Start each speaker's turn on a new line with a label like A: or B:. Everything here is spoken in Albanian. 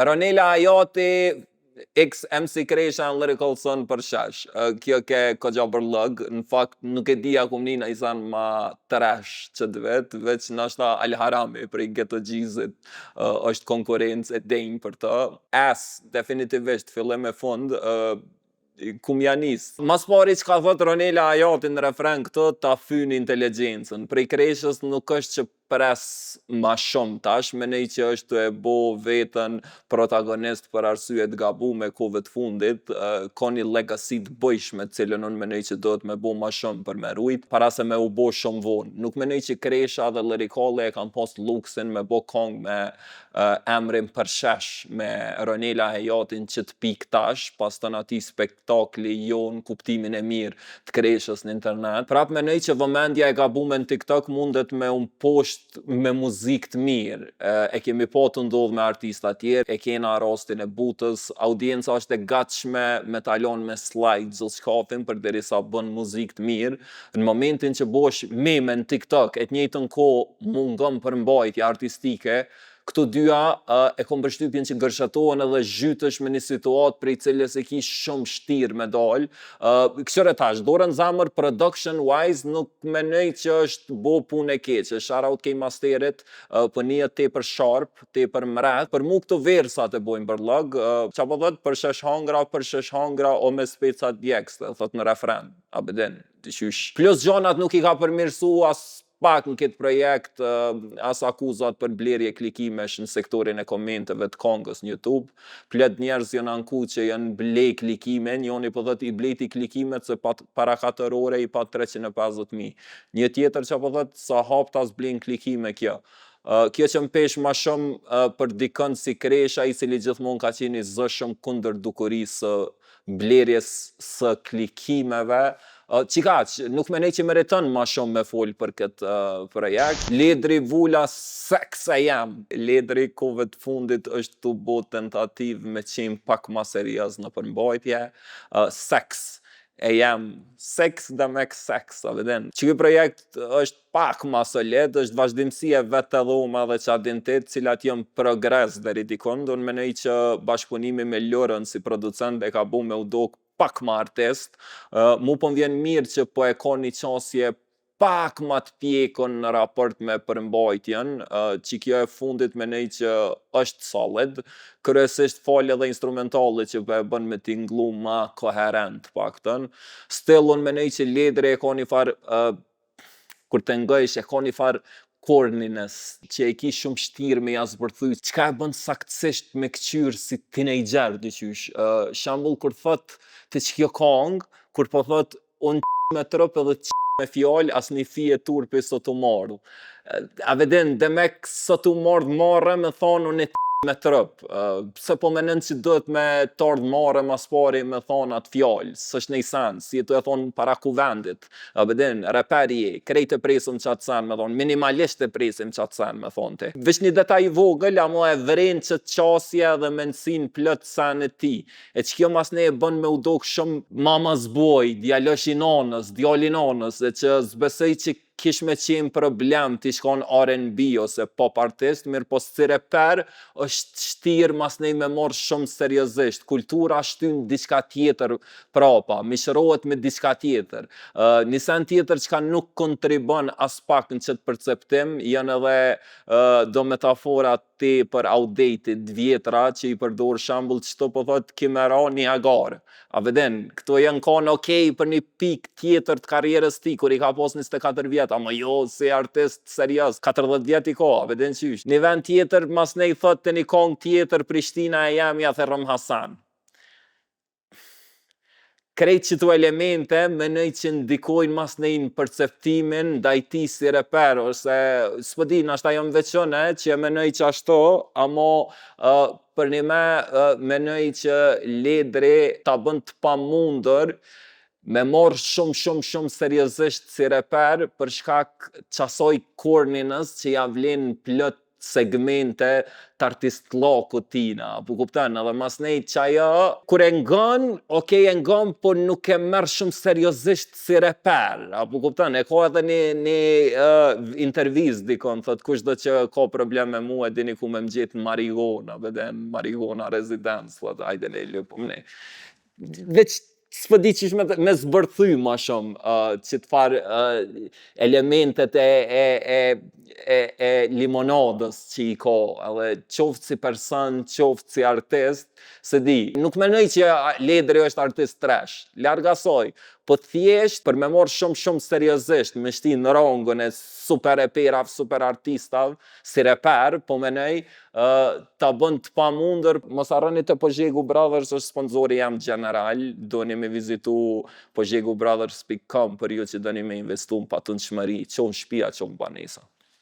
A: Ronela Ajati X MC Kresha në Lyrical Son për shesh. Kjo ke kogja bërlëg, në fakt nuk e dija kum nina i san ma trash qëtë veç nashta Al Harami për i Ghetto Gjizit është konkurencë e denjë për të. Definitivisht, fillim e fund, kum janis. Mas pari që ka thot Ronela Ajati në refren këtë, ta fyni inteligjencën. Prej Kreshës nuk është që pres ma shumë tash, menej që është e bo vetën protagonist për arsye të gabume kohëve të fundit, ka një legacy të bëjshme cilën unë menej që do të me bo ma shumë për me rujt, para se me u bo shumë vonë. Nuk menej që Kresha dhe Lyricale e kanë pas luksin me bo kong me emrin për shesh me Ronela Ajatin që të pik tash, pas të në ati spektakli jon kuptimin e mirë të Kreshës në internet. Prap menej që vëmendja e gabume në TikTok mundet me poshtë me muzikë të mirë. E kemi po të ndodhë me artista tjerë, e kena rastin e Butës, audienca është e gatshme me talon me slides o shkafin për derisa bën muzikë të mirë. Në momentin që bosh meme në TikTok, e të njëjtën kohë mungëm për mbajtje artistike, këto dyja e kom përshtypjen që gërshatohen edhe zhytësh me një situatë prej cilës e ki shumë shtirë me dalë. Këshire tash, dorën zamër production wise nuk menej që është bo punë e keqe. Shout out kej masterit për një tepër sharp, tepër mret. Për mu këto versat e bojnë bërlëg, që po dhët për shesh hangra o me specat djekës, thot në refren. Abedin, të qysh. Plus gjanat nuk i ka përmirësu as pak në këtë projekt, as akuzat për blerje klikimesh në sektorin e komenteve të kongës në YouTube. Plët njerëz janë anku që janë blej klikime, njoni po dhët i blejti klikimet se para 4 ore i pa 350.000. Një tjetër që po dhët sa haptas blejnë klikime kjo. Kjo që më pesh ma shumë për dikën si Kresha, i cili gjithmonë ka qeni zëshëm kundër dukurisë blerjes së klikimeve, nuk menej që meriton ma shumë me folë për këtë projekt. Ledri Vula Sex e jam. Ledri kove të fundit është të bo tentativ me qenë pak ma serios në përmbajtje. Sex e jam. Sex dhe mek sex, a vedin. Që këtë projekt është pak ma solid, është vazhdimësi e vetë dhoma dhe qadintit, cilat jënë progres dhe ridikund. Unë menej që bashkëpunimi me Lorën si producent e ka bu me udok pak ma artist. Mu po m'vjen mirë që po e ka një qasje pak ma të pjekon në raport me përmbajtjen, që kjo e fundit menej që është solid, kryesisht falje dhe instrumentale që po e bën me tinglu ma koherent paktën. Still unë menej që Ledri e ka një farë, kur të ngëjsh e ka një farë corniness, që e ki shumë shtirë me jasbërthy, qka e bën saktësisht me këqyrë si teenager, dyqysh. Shambull, kur thot të që kjo kong, kur po thot unë me trup edhe me fjallë, as një fije turpi sot u mardh. A vedin, demek sot u marrë me thonë unë me trup. Se po menen që duhet me tardh marrë mas pari me thonë atë fjallë, së është nej sens, si e të e thonë para kuvendit. A vedin, reperi e, krejt e presim qatë sen me thonë, minimalisht e presim qatë sen me thonë ti. Vish një detaj vogël, amo e vren që të qasje dhe mensin plët sen e ti. E që kjo mas ne e bën me udok shumë mamas boj, djalosh i nanës, djali nanës, e që zbesej që kish me qenë problem t'i shkon R&B ose pop artist, mirë po së reper është shtirë mas nej me morë shumë seriosisht. Kultura shtyn diçka tjetër prapa, mishërohet me diçka tjetër. Një sen tjetër që ka nuk kontribon as pak në qëtë perceptim, janë edhe do metaforat te për outdated vjetra që i përdor shambull që të po thot Kimera një agarë. A vedin, këto janë kanë okej për një pik tjetër të karierës ti, kur i ka pos 24 vjetë, ama jo, si artist serios, 40 vjet i ka, a vedin qysh. Një vend tjetër, mas ne i thot të një kong tjetër, Prishtina e jam ja Therëm Hasan. Krejt që të elemente, menej që ndikojnë mas nejnë perceptimin da i ti si reper, ose s'pëdi, nashta jam veqën, që menej që ashto, amo për një menej që Ledri ta bën të pamundër me morë shumë seriosisht si reper për shkak qasoj corniness që ja vlen plët segmente të artist lloku tina, apo kupton, edhe masnej çajo kur e ngon, okay e ngon, po nuk e merr shumë seriozisht si reper, apo kupton, e ka edhe një intervistë dikon, thot kushdo që ka problem me mua, dini ku me m'gjet në Marigona, veden Marigona Residence, thot hajde le lëpëm ne. Veç s'po di qish me zbërthy ma shumë, që të farë elementet e limonadës që i ka, edhe qoftë si person, qoftë si artist, se di, nuk menoj që Ledri është artist trash, larg asaj, po thjesht për me marrë shumë seriozisht, me shti në rangun e super reperave, super artistave, si reper, po menoj, ta bën të pamundur, mos harroni te Pozhegu Brothers është sponzori jam general, doni me vizitu pozhegubrothers.com për ju që doni me investu në patundshmëri, qoftë shtëpia, qoftë banesa.